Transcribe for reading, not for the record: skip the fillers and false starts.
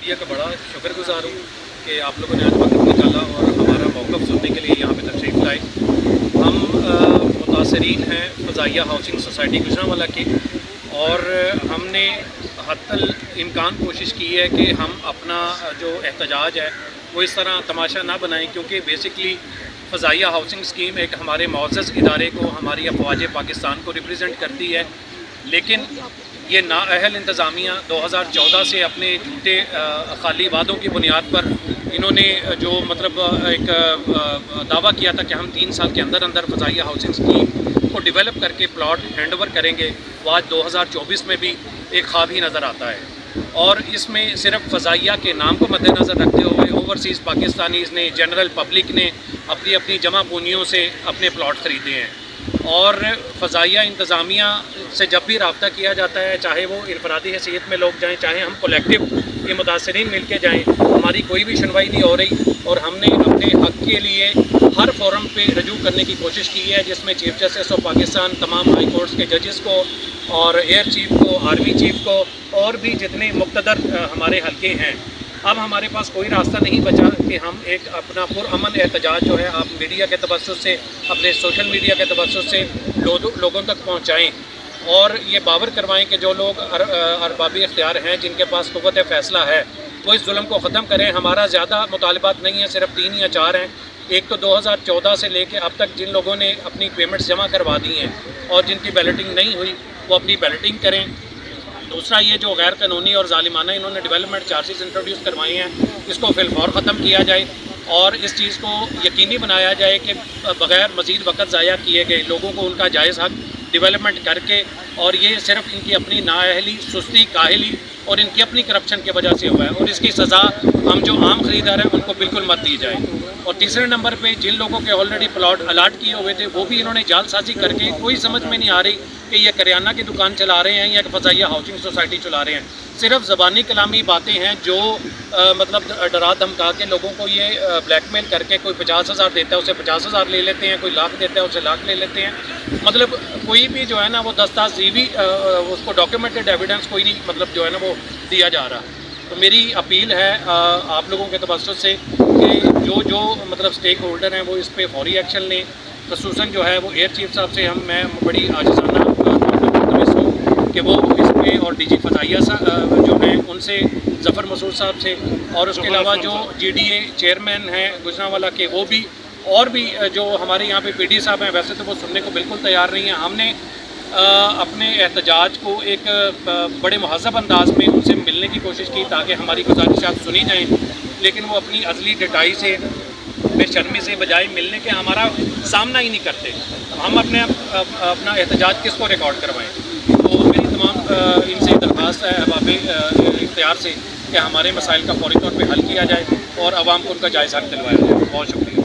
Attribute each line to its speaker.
Speaker 1: Media کا بڑا شکر گزار ہوں کہ آپ لوگوں نے آج وقت نکالا اور ہمارا موقف سننے کے لیے یہاں پہ تشریف لائے۔ ہم متاثرین ہیں فضائیہ ہاؤسنگ سوسائٹی گجرانوالہ کے، اور ہم نے حتی الامکان کوشش کی ہے کہ ہم اپنا جو احتجاج ہے وہ اس طرح تماشا نہ بنائیں، کیونکہ بیسکلی فضائیہ ہاؤسنگ اسکیم ایک ہمارے معزز ادارے کو، ہماری افواج پاکستان کو ریپرزینٹ کرتی ہے، لیکن یہ نااہل انتظامیہ 2014 سے اپنے جھوٹے خالی وعدوں کی بنیاد پر انہوں نے جو مطلب ایک دعویٰ کیا تھا کہ ہم 3 سال کے اندر اندر فضائیہ ہاؤسنگ اسکیم کو ڈیولپ کر کے پلاٹ ہینڈ اوور کریں گے، وہ آج 2024 میں بھی ایک خواب ہی نظر آتا ہے۔ اور اس میں صرف فضائیہ کے نام کو مد نظر رکھتے ہوئے اوورسیز پاکستانیز نے، جنرل پبلک نے اپنی اپنی جمع پونجیوں سے اپنے پلاٹ خریدے ہیں، اور فضائیہ انتظامیہ سے جب بھی رابطہ کیا جاتا ہے، چاہے وہ انفرادی حیثیت میں لوگ جائیں، چاہے ہم کولیکٹیو کے متاثرین مل کے جائیں، ہماری کوئی بھی سنوائی نہیں ہو رہی، اور ہم نے اپنے حق کے لیے ہر فورم پہ رجوع کرنے کی کوشش کی ہے، جس میں چیف جسٹس آف پاکستان، تمام ہائی کورٹس کے ججز کو، اور ایئر چیف کو، آرمی چیف کو، اور بھی جتنے مقتدر ہمارے حلقے ہیں۔ اب ہمارے پاس کوئی راستہ نہیں بچا کہ ہم ایک اپنا پرامن احتجاج جو ہے آپ میڈیا کے توسط سے، اپنے سوشل میڈیا کے توسط سے لوگوں تک پہنچائیں، اور یہ باور کروائیں کہ جو لوگ ارباب اختیار ہیں، جن کے پاس قوت فیصلہ ہے، وہ اس ظلم کو ختم کریں۔ ہمارا زیادہ مطالبات نہیں ہیں، صرف 3 یا 4 ہیں۔ ایک تو 2014 سے لے کے اب تک جن لوگوں نے اپنی پیمنٹس جمع کروا دی ہیں اور جن کی بیلٹنگ نہیں ہوئی، وہ اپنی بیلٹنگ کریں۔ دوسرا، یہ جو غیر قانونی اور ظالمانہ انہوں نے ڈیولپمنٹ چارجز انٹروڈیوس کروائی ہیں، اس کو فی الفور ختم کیا جائے، اور اس چیز کو یقینی بنایا جائے کہ بغیر مزید وقت ضائع کیے گئے لوگوں کو ان کا جائز حق ڈیولپمنٹ کر کے، اور یہ صرف ان کی اپنی نااہلی، سستی، کاہلی اور ان کی اپنی کرپشن کی وجہ سے ہوا ہے، اور اس کی سزا ہم جو عام خریدار ہیں ان کو بالکل مت دی جائے۔ اور تیسرے نمبر پہ جن لوگوں کے آلریڈی پلاٹ الاٹ کیے ہوئے تھے، وہ بھی انہوں نے جعل سازی کر کے، کوئی سمجھ میں نہیں آ رہی کہ یہ کریانہ کی دکان چلا رہے ہیں یا فضائیہ ہاؤسنگ سوسائٹی چلا رہے ہیں۔ صرف زبانی کلامی باتیں ہیں جو مطلب ڈرا دھمکا کے لوگوں کو یہ بلیک میل کر کے، کوئی 50,000 دیتا ہے اسے 50,000 لے لیتے ہیں، کوئی لاکھ دیتا ہے اسے لاکھ لے لیتے ہیں۔ مطلب کوئی بھی جو ہے نا وہ دستاویزی اس کو ڈاکیومنٹڈ ایویڈنس کوئی نہیں مطلب جو ہے نا وہ دیا جا رہا۔ تو میری اپیل ہے آپ لوگوں کے توسط سے کہ جو مطلب اسٹیک ہولڈر ہیں وہ اس پہ فوری ایکشن لیں، خصوصاً جو ہے وہ ایئر چیف صاحب سے میں بڑی عاجزانہ ملتمس ہوں کہ وہ اس پہ، اور ڈی جی فضائیہ جو ہیں ان سے، ظفر مسعود صاحب سے، اور اس کے علاوہ جو جی ڈی اے چیئرمین ہیں گجرانوالہ کے، وہ بھی، اور بھی جو ہمارے یہاں پہ پی ڈی صاحب ہیں، ویسے تو وہ سننے کو بالکل تیار نہیں ہیں۔ ہم نے اپنے احتجاج کو ایک بڑے مہذب انداز میں ان سے ملنے کی کوشش کی تاکہ ہماری گزارشات سنی جائیں، لیکن وہ اپنی عزلی ڈٹائی سے، بے شرمی سے بجائے ملنے کے ہمارا سامنا ہی نہیں کرتے۔ ہم اپنا احتجاج کس کو ریکارڈ کروائیں؟ تو میری تمام ان سے درخواست ہے احباب اختیار سے کہ ہمارے مسائل کا فوری طور پہ حل کیا جائے اور عوام کو ان کا جائزہ دلوایا جائے۔ بہت شکریہ۔